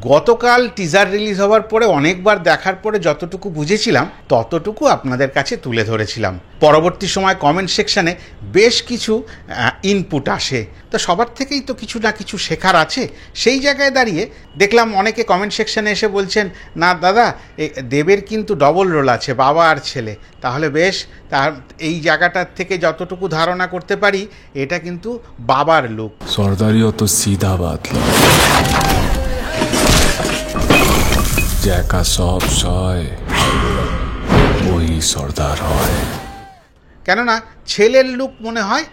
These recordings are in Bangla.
গতকাল টিজার রিলিজ হওয়ার পরে অনেকবার দেখার পরে যতটুকু বুঝেছিলাম ততটুকু আপনাদের কাছে তুলে ধরেছিলাম। পরবর্তী সময় কমেন্ট সেকশানে বেশ কিছু ইনপুট আসে, তো সবার থেকেই তো কিছু না কিছু শেখার আছে। সেই জায়গায় দাঁড়িয়ে দেখলাম অনেকে কমেন্ট সেকশানে এসে বলছেন, না দাদা দেবের কিন্তু ডবল রোল আছে, বাবা আর ছেলে। তাহলে বেশ, তার এই জায়গাটার থেকে যতটুকু ধারণা করতে পারি এটা কিন্তু বাবার লুক। সর্দারিও তো সিধা বাত জ্যাকা সব সয় ওই সর্দার হয়। কেননা ছেলের লুক মনে হয়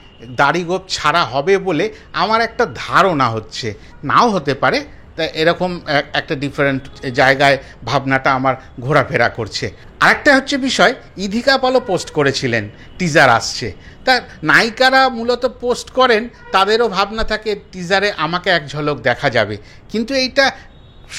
দাড়ি গোপ ছাড়া হবে বলে আমার একটা ধারণা হচ্ছে, নাও হতে পারে। তা এরকম একটা ডিফারেন্ট জায়গায় ভাবনাটা আমার ঘোরাফেরা করছে। আরেকটা হচ্ছে বিষয়, ইধিকা পালও পোস্ট করেছিলেন টিজার আসছে। তা নায়িকারা মূলত পোস্ট করেন, তাদেরও ভাবনা থাকে টিজারে আমাকে এক ঝলক দেখা যাবে, কিন্তু এইটা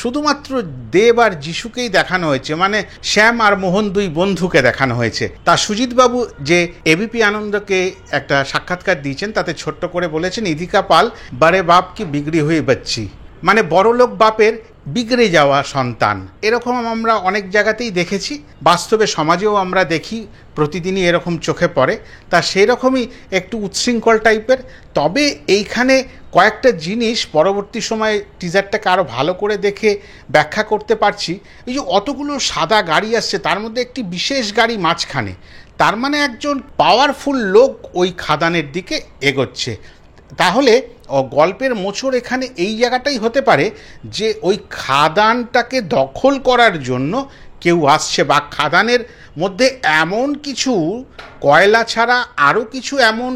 শুধুমাত্র দেব আর যিশুকেই দেখানো হয়েছে, মানে শ্যাম আর মোহন দুই বন্ধুকে দেখানো হয়েছে। তা সুজিতবাবু যে এবিপি আনন্দকে একটা সাক্ষাৎকার দিয়েছেন তাতে ছোট্ট করে বলেছেন, ইধিকা পাল বারে বাপ কি বিগড়ি হয়ে বাচ্চি, মানে বড়লোক বাপের বিগড়ে যাওয়া সন্তান। এরকম আমরা অনেক জায়গাতেই দেখেছি, বাস্তবে সমাজেও আমরা দেখি, প্রতিদিনই এরকম চোখে পড়ে। তা সেই রকমই একটু উচ্ছৃঙ্খল টাইপের। তবে এইখানে কয়েকটা জিনিস পরবর্তী সময়ে টিজারটাকে আরও ভালো করে দেখে ব্যাখ্যা করতে পারছি। এই যে অতগুলো সাদা গাড়ি আসছে, তার মধ্যে একটি বিশেষ গাড়ি মাঝখানে, তার মানে একজন পাওয়ারফুল লোক ওই খাদানের দিকে এগোচ্ছে। তাহলে গল্পের মোচড় এখানে এই জায়গাটাই হতে পারে যে ওই খাদানটাকে দখল করার জন্য কেউ আসছে, বা খাদানের মধ্যে এমন কিছু কয়লা ছাড়া আরও কিছু এমন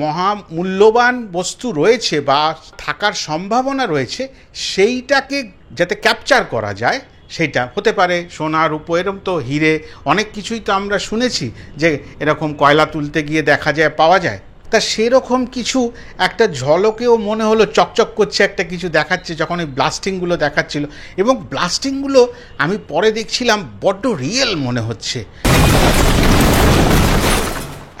মহামূল্যবান বস্তু রয়েছে বা থাকার সম্ভাবনা রয়েছে, সেইটাকে যাতে ক্যাপচার করা যায়। সেইটা হতে পারে সোনা রূপো, এরকম তো হিরে অনেক কিছুই তো আমরা শুনেছি যে এরকম কয়লা তুলতে গিয়ে দেখা যায়, পাওয়া যায়। তা সেরকম কিছু একটা ঝলকেও মনে হলো, চকচক করছে একটা কিছু দেখাচ্ছে যখন এই ব্লাস্টিংগুলো দেখাচ্ছিল। এবং ব্লাস্টিংগুলো আমি পরে দেখছিলাম বড্ড রিয়েল মনে হচ্ছে,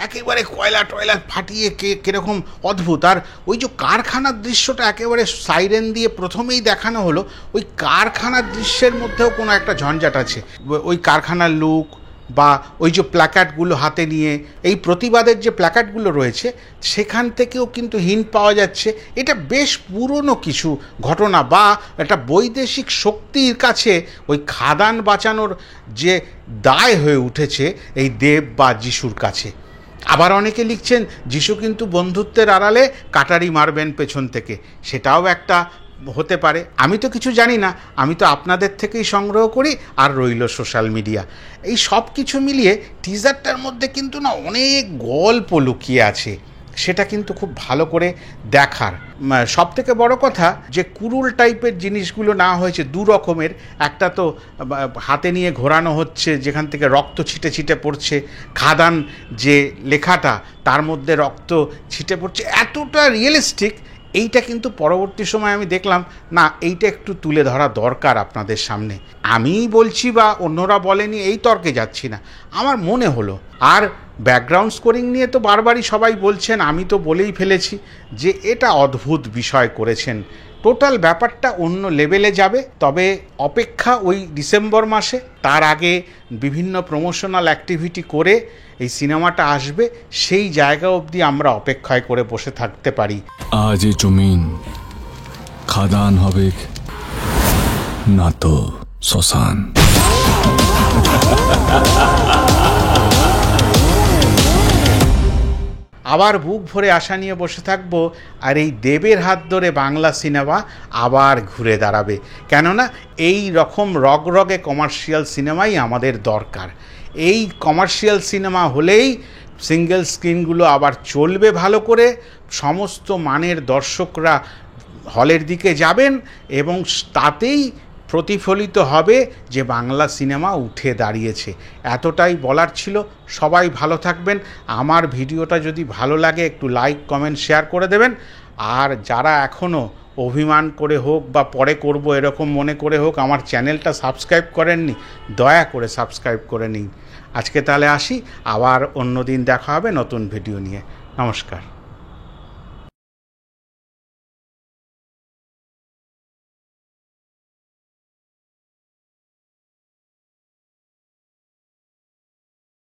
একেবারে কয়লা টয়লা ফাটিয়ে কীরকম অদ্ভুত। আর ওই যে কারখানার দৃশ্যটা একেবারে সাইরেন দিয়ে প্রথমেই দেখানো হলো, ওই কারখানার দৃশ্যের মধ্যেও কোনো একটা ঝঞ্ঝাট আছে। ওই কারখানার লুক বা ওই যে প্ল্যাকার্ডগুলো হাতে নিয়ে এই প্রতিবাদের যে প্ল্যাকার্ডগুলো রয়েছে, সেখান থেকেও কিন্তু হিন্ট পাওয়া যাচ্ছে এটা বেশ পুরনো কিছু ঘটনা, বা একটা বৈদেশিক শক্তির কাছে ওই খাদান বাঁচানোর যে দায় হয়ে উঠেছে এই দেব বা যিশুর কাছে। আবার অনেকে লিখছেন যিশু কিন্তু বন্ধুত্বের আড়ালে কাটারি মারবেন পেছন থেকে, সেটাও একটা হতে পারে। আমি তো কিছু জানি না, আমি তো আপনাদের থেকেই সংগ্রহ করি আর রইল সোশ্যাল মিডিয়া। এই সব কিছু মিলিয়ে টিজারটার মধ্যে কিন্তু না অনেক গল্প লুকিয়ে আছে, সেটা কিন্তু খুব ভালো করে দেখার। সব থেকে বড় কথা যে কুরুল টাইপের জিনিসগুলো না হয়েছে দু রকমের, একটা তো হাতে নিয়ে ঘোরানো হচ্ছে যেখান থেকে রক্ত ছিটে ছিটে পড়ছে, খাদান যে লেখাটা তার মধ্যে রক্ত ছিটে পড়ছে, এতটা রিয়েলিস্টিক। এইটা কিন্তু পরবর্তী সময় আমি দেখলাম না, এইটা একটু তুলে ধরা দরকার আপনাদের সামনে। আমিই বলছি বা অন্যরা বলেনি এই তর্কে যাচ্ছি না, আমার মনে হলো। আর ব্যাকগ্রাউন্ড স্কোরিং নিয়ে তো বারবারই সবাই বলছেন, আমি তো বলেই ফেলেছি যে এটা অদ্ভুত বিষয় করেছেন, টোটাল ব্যাপারটা অন্য লেভেলে যাবে। তবে অপেক্ষা ওই ডিসেম্বর মাসে, তার আগে বিভিন্ন প্রমোশনাল অ্যাক্টিভিটি করে এই সিনেমাটা আসবে, সেই জায়গা অবধি আমরা অপেক্ষায় করে বসে থাকতে পারি। আজ জমিন খাদান হবে না তো শ্মশান। আবার বুক ভরে আশা নিয়ে বসে থাকবো, আর এই দেবের হাত ধরে বাংলা সিনেমা আবার ঘুরে দাঁড়াবে। কেননা এই রকম রগরগে কমার্শিয়াল সিনেমাই আমাদের দরকার। এই কমার্শিয়াল সিনেমা হলেই সিঙ্গেল স্ক্রিনগুলো আবার চলবে ভালো করে, সমস্ত মানের দর্শকরা হলের দিকে যাবেন এবং তাতেই প্রতিফলিত হবে যে বাংলা সিনেমা উঠে দাঁড়িয়েছে। এতটাই বলার ছিল। সবাই ভালো থাকবেন। আমার ভিডিওটা যদি ভালো লাগে একটু লাইক কমেন্ট শেয়ার করে দেবেন। আর যারা এখনও অভিমান করে হোক বা পরে করব এরকম মনে করে হোক আমার চ্যানেলটা সাবস্ক্রাইব করেননি, দয়া করে সাবস্ক্রাইব করে নিন। আজকে তাহলে আসি, আবার অন্য দিন দেখা হবে নতুন ভিডিও নিয়ে। নমস্কার।